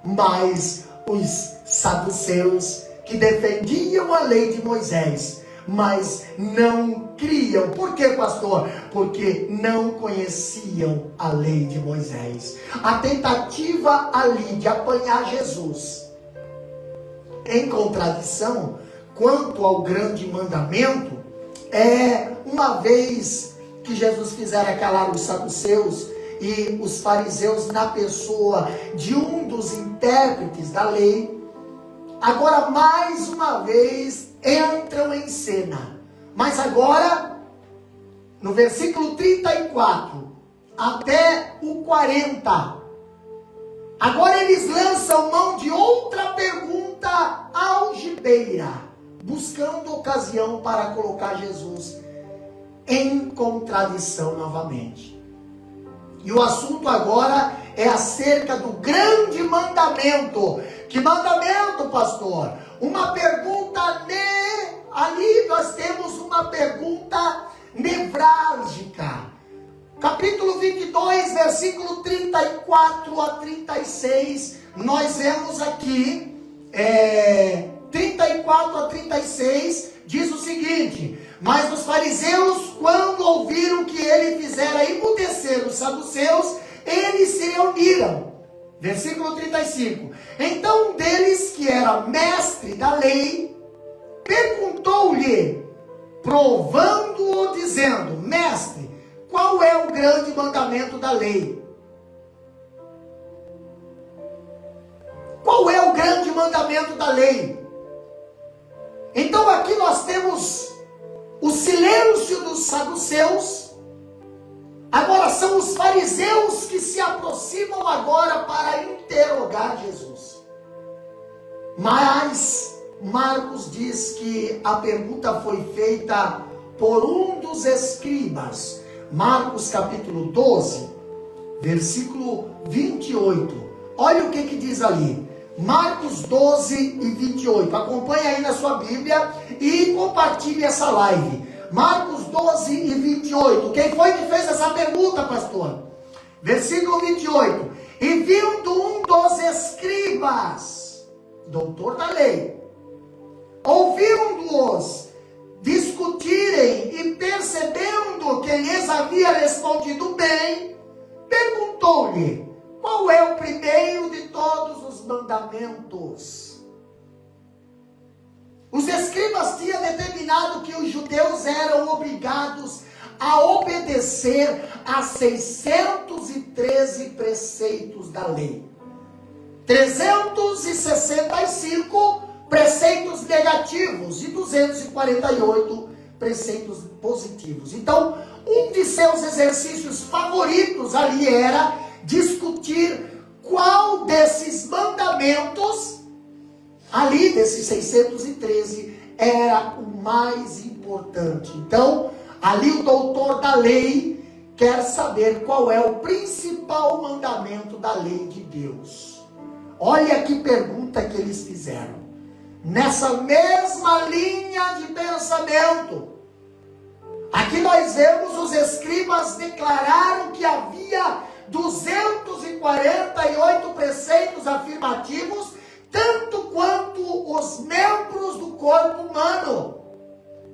mas os saduceus que defendiam a lei de Moisés, mas não criam. Por quê, pastor? Porque não conheciam a lei de Moisés. A tentativa ali de apanhar Jesus em contradição quanto ao grande mandamento é, uma vez que Jesus fizera calar os saduceus e os fariseus na pessoa de um dos intérpretes da lei, agora mais uma vez entram em cena. Mas agora, no versículo 34 até o 40, agora eles lançam mão de outra pergunta algibeira, buscando ocasião para colocar Jesus em contradição novamente. E o assunto agora é acerca do grande mandamento. Que mandamento, pastor? Uma pergunta, ali nós temos uma pergunta nevrálgica. Capítulo 22, versículo 34 a 36, nós vemos aqui, 34 a 36, diz o seguinte: mas os fariseus, quando ouviram que ele fizera emudecer os saduceus, eles se reuniram. Versículo 35. Então um deles, que era mestre da lei, perguntou-lhe, provando-o, dizendo: mestre, qual é o grande mandamento da lei? Qual é o grande mandamento da lei? Então aqui nós temos o silêncio dos saduceus. Agora são os fariseus que se aproximam agora para interrogar Jesus. Mas Marcos diz que a pergunta foi feita por um dos escribas. Marcos capítulo 12, versículo 28. Olha o que diz ali. Marcos 12 e 28. Acompanhe aí na sua Bíblia e compartilhe essa live. Marcos 12 e 28. Quem foi que fez essa pergunta, pastor? Versículo 28. E vindo um dos escribas, doutor da lei, ouvindo-os discutirem e percebendo que lhes havia respondido bem, perguntou-lhe: qual é o primeiro de todos os mandamentos? Os escribas tinham determinado que os judeus eram obrigados a obedecer a 613 preceitos da lei. 365 preceitos negativos e 248 preceitos positivos. Então, um de seus exercícios favoritos ali era discutir qual desses mandamentos, ali desses 613, era o mais importante. Então, ali o doutor da lei quer saber qual é o principal mandamento da lei de Deus. Olha que pergunta que eles fizeram. Nessa mesma linha de pensamento, aqui nós vemos os escribas declararam que havia 248 preceitos afirmativos, tanto quanto os membros do corpo humano,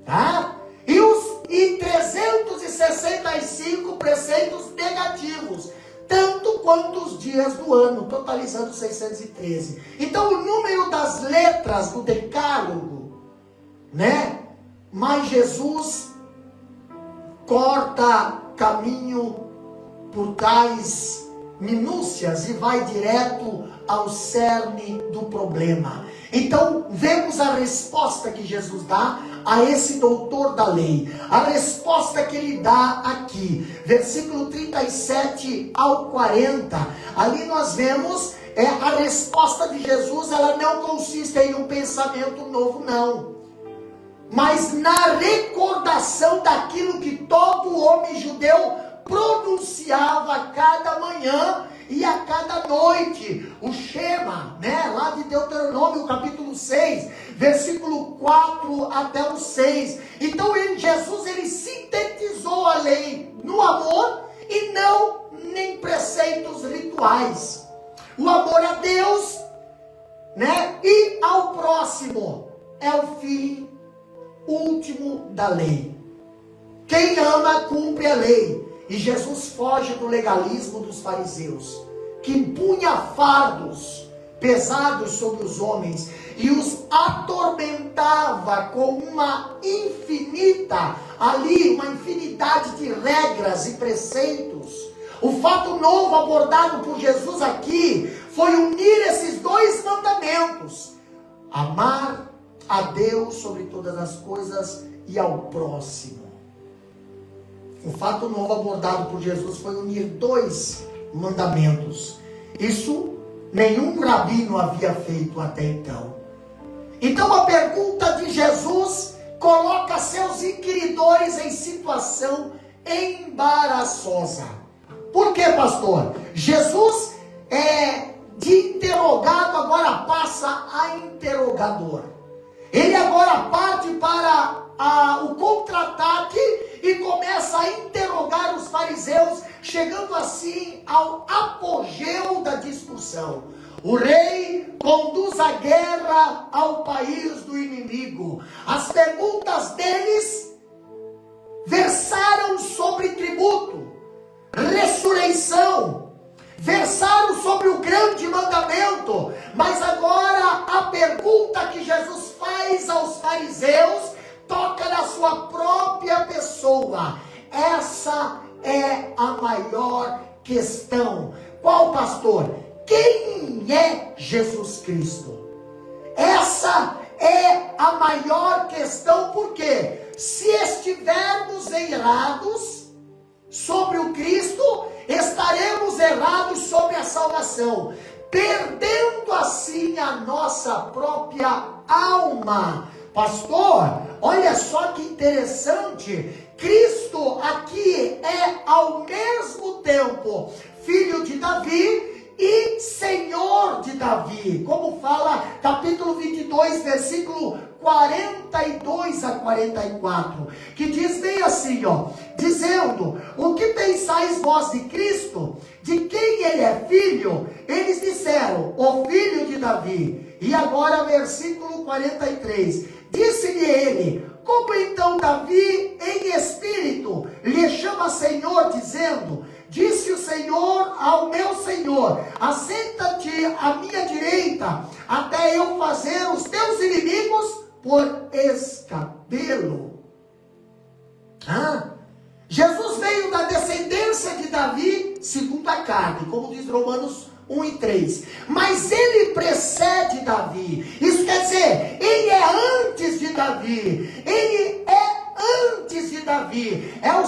tá? E 365 preceitos negativos, tanto quanto os dias do ano, totalizando 613. Então o número das letras do decálogo, né? Mas Jesus corta caminho por tais minúcias e vai direto ao cerne do problema. Então, vemos a resposta que Jesus dá a esse doutor da lei. A resposta que ele dá aqui, versículo 37 ao 40. Ali nós vemos a resposta de Jesus, ela não consiste em um pensamento novo, não. Mas na recordação daquilo que todo homem judeu pronunciava a cada manhã e a cada noite, o Shema, né? Lá de Deuteronômio capítulo 6, versículo 4 até o 6. Então Jesus ele sintetizou a lei no amor e não em preceitos rituais. O amor a Deus, né? E ao próximo é o fim último da lei. Quem ama cumpre a lei. E Jesus foge do legalismo dos fariseus, que impunha fardos pesados sobre os homens e os atormentava com uma infinidade de regras e preceitos. O fato novo abordado por Jesus aqui foi unir esses dois mandamentos: amar a Deus sobre todas as coisas e ao próximo. O fato novo abordado por Jesus foi unir dois mandamentos. Isso nenhum rabino havia feito até então. Então a pergunta de Jesus coloca seus inquiridores em situação embaraçosa. Por quê, pastor? Jesus de interrogado agora passa a interrogador. Ele agora parte para o contra-ataque e começa a interrogar os fariseus, chegando assim ao apogeu da discussão. O rei conduz a guerra ao país do inimigo. As perguntas deles versaram sobre tributo, ressurreição, versaram sobre o grande mandamento, mas agora a pergunta que Jesus faz aos fariseus toca na sua própria pessoa. Essa é a maior questão. Qual, pastor? Quem é Jesus Cristo? Essa é a maior questão, porque se estivermos errados sobre o Cristo, estaremos errados sobre a salvação, perdendo assim a nossa própria alma. Pastor, olha só que interessante. Cristo aqui é ao mesmo tempo filho de Davi e Senhor de Davi, como fala capítulo 22, versículo 42 a 44, que diz bem assim, dizendo: o que pensais vós de Cristo? De quem ele é filho? Eles disseram: o filho de Davi. E agora versículo 43, disse-lhe ele: como então Davi em espírito lhe chama Senhor, dizendo: disse o Senhor ao meu Senhor: assenta-te à minha direita, até eu fazer os teus inimigos por escabelo. Jesus veio da descendência de Davi segundo a carne, como diz Romanos 1 e 3. Mas ele precede Davi. Isso quer dizer, ele é antes de Davi. Ele é antes de Davi. É o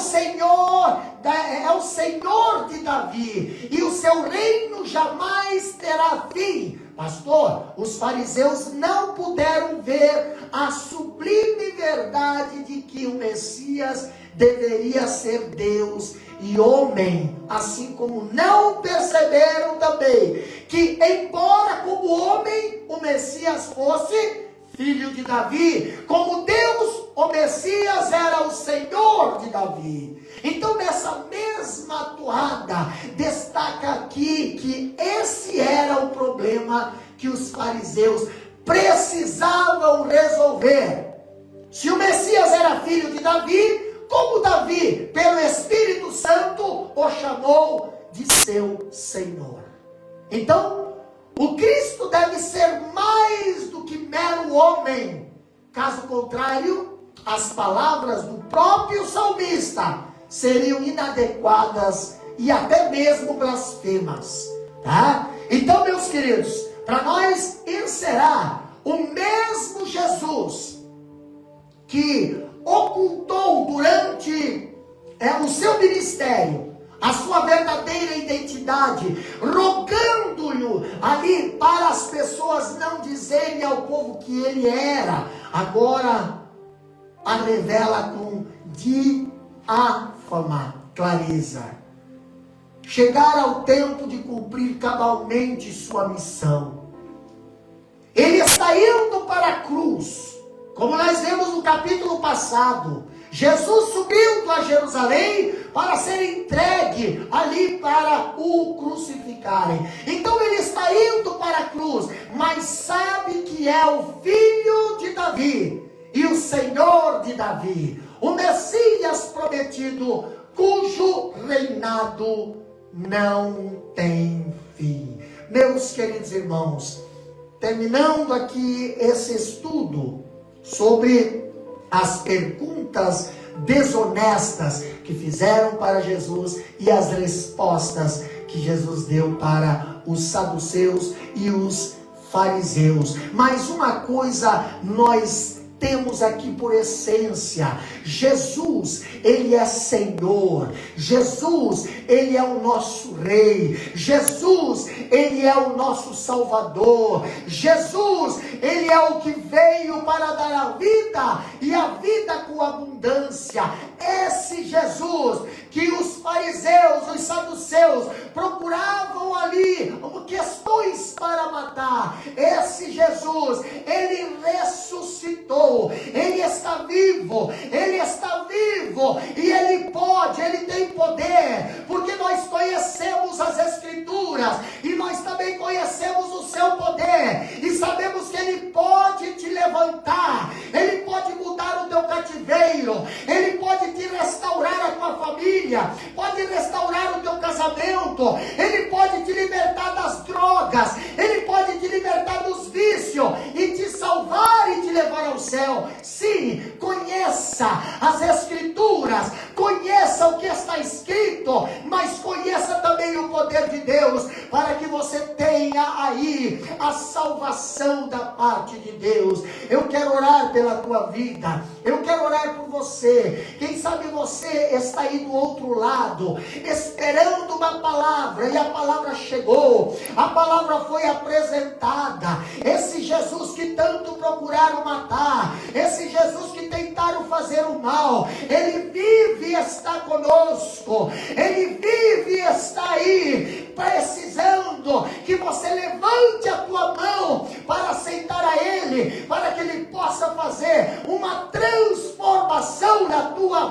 Senhor de Davi. E o seu reino jamais terá fim. Pastor, os fariseus não puderam ver a sublime verdade de que o Messias deveria ser Deus e homem, assim como não perceberam também que, embora como homem o Messias fosse filho de Davi, como Deus o Messias era o Senhor de Davi. Então, nessa mesma toada, destaca aqui que esse era o problema que os fariseus precisavam resolver. Se o Messias era filho de Davi, como Davi, pelo Espírito Santo, o chamou de seu Senhor. Então, o Cristo deve ser mais do que mero homem. Caso contrário, as palavras do próprio salmista seriam inadequadas e até mesmo blasfemas. Tá? Então, meus queridos, para nós encerrar, o mesmo Jesus que ocultou durante o seu ministério a sua verdadeira identidade, rogando-lhe ali para as pessoas não dizerem ao povo que ele era, agora a revela com diáfana clareza. Chegar ao tempo de cumprir cabalmente sua missão. Ele está indo para a cruz. Como nós vemos no capítulo passado, Jesus subiu a Jerusalém para ser entregue ali para o crucificarem. Então ele está indo para a cruz, mas sabe que é o filho de Davi e o Senhor de Davi, o Messias prometido, cujo reinado não tem fim. Meus queridos irmãos, terminando aqui esse estudo sobre as perguntas desonestas que fizeram para Jesus e as respostas que Jesus deu para os saduceus e os fariseus. Mas uma coisa nós temos aqui por essência: Jesus, ele é Senhor. Jesus, ele é o nosso Rei. Jesus, ele é o nosso Salvador. Jesus, ele é o que veio para dar a vida e a vida com abundância. Esse Jesus que os fariseus, os saduceus procuravam ali questões para matar, esse Jesus, ele ressuscitou, ele está vivo e ele pode, ele tem poder, porque nós conhecemos as Escrituras e nós também conhecemos o seu poder e sabemos que ele pode te levantar, ele pode mudar o teu cativeiro, ele pode te restaurar a tua família, pode restaurar o teu casamento, ele pode te libertar das drogas, ele pode te libertar dos vícios e te salvar e te levar ao céu. Sim, conheça as Escrituras, conheça o que está escrito, mas conheça também o poder de Deus, para que você tenha aí a salvação da parte de Deus. Eu quero orar pela tua vida, eu quero orar por você. Quem sabe você está aí do outro lado, esperando uma palavra, e a palavra chegou, a palavra foi apresentada. Esse Jesus que tanto procuraram matar, esse Jesus que tentaram fazer o mal, ele vive e está conosco, ele vive e está aí, precisando que você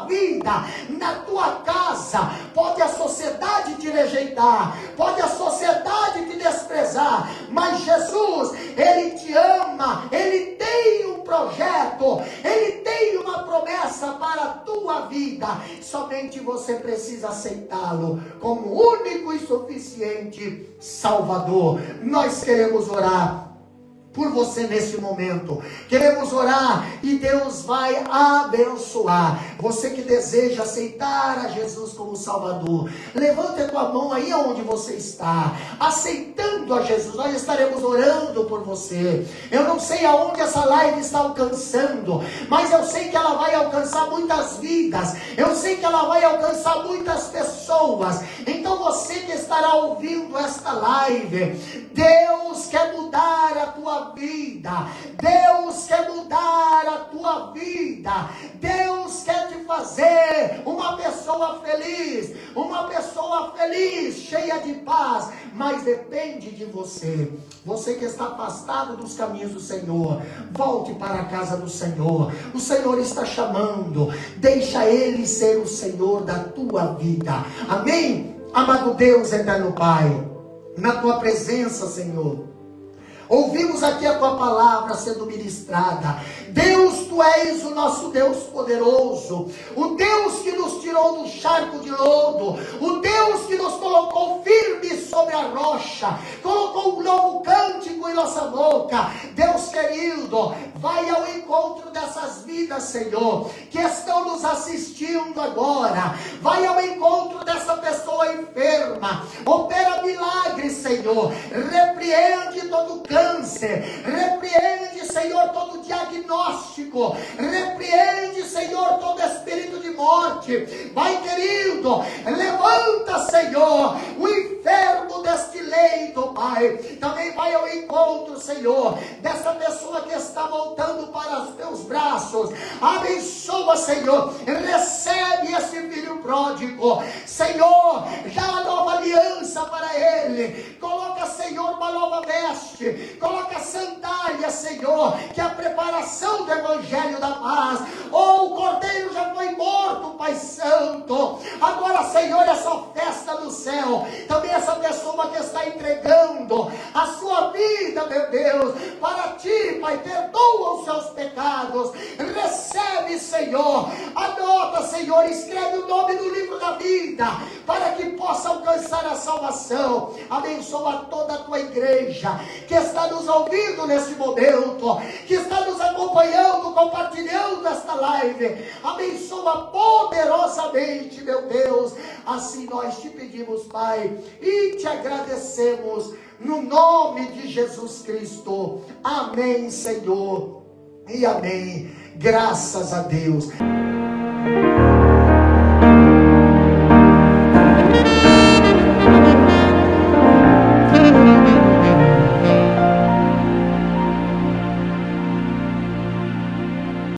vida, na tua casa. Pode a sociedade te rejeitar, pode a sociedade te desprezar, mas Jesus, Ele te ama, Ele tem um projeto, Ele tem uma promessa para a tua vida. Somente você precisa aceitá-lo como único e suficiente Salvador. Nós queremos orar por você nesse momento, queremos orar e Deus vai abençoar. Você que deseja aceitar a Jesus como Salvador, levante a tua mão aí onde você está, aceitando a Jesus. Nós estaremos orando por você. Eu não sei aonde essa live está alcançando, mas eu sei que ela vai alcançar muitas vidas, eu sei que ela vai alcançar muitas pessoas. Então você que estará ouvindo esta live, Deus quer mudar a tua vida, Deus quer mudar a tua vida, Deus quer te fazer uma pessoa feliz, cheia de paz, mas depende de você. Você que está afastado dos caminhos do Senhor, volte para a casa do Senhor. O Senhor está chamando, deixa Ele ser o Senhor da tua vida. Amém? Amado Deus, eterno Pai, na tua presença, Senhor, ouvimos aqui a tua palavra sendo ministrada. Deus, tu és o nosso Deus poderoso, o Deus que nos tirou do charco de lodo, o Deus que nos colocou firme sobre a rocha, colocou um novo cântico em nossa boca. Deus querido, vai ao encontro dessas vidas, Senhor, que estão nos assistindo agora. Vai ao encontro dessa pessoa enferma, opera milagres, Senhor, repreende todo câncer, repreende, Senhor, todo diagnóstico, repreende, Senhor, todo espírito de morte. Vai, querido, levanta, Senhor, o enfermo deste leito, Pai. Também vai ao encontro, Senhor, dessa pessoa que está voltando para os teus braços. Abençoa, Senhor, recebe esse filho pródigo, Senhor, dá a nova aliança para ele. Coloca, Senhor, uma nova veste, coloca sandália, Senhor, que é a preparação do evangelho da paz. O cordeiro já foi morto, Pai Santo. Agora, Senhor, essa festa do céu, também essa pessoa que está entregando a sua vida, meu Deus, para ti, Pai, perdoa os seus pecados, recebe, Senhor, anota, Senhor, escreve o nome no livro da vida, para que possa alcançar a salvação. Abençoa toda a tua igreja, que está nos ouvindo nesse momento, que está nos acompanhando, compartilhando esta live. Abençoa poderosamente, meu Deus. Assim nós te pedimos, Pai, e te agradecemos no nome de Jesus Cristo. Amém, Senhor, e amém. Graças a Deus.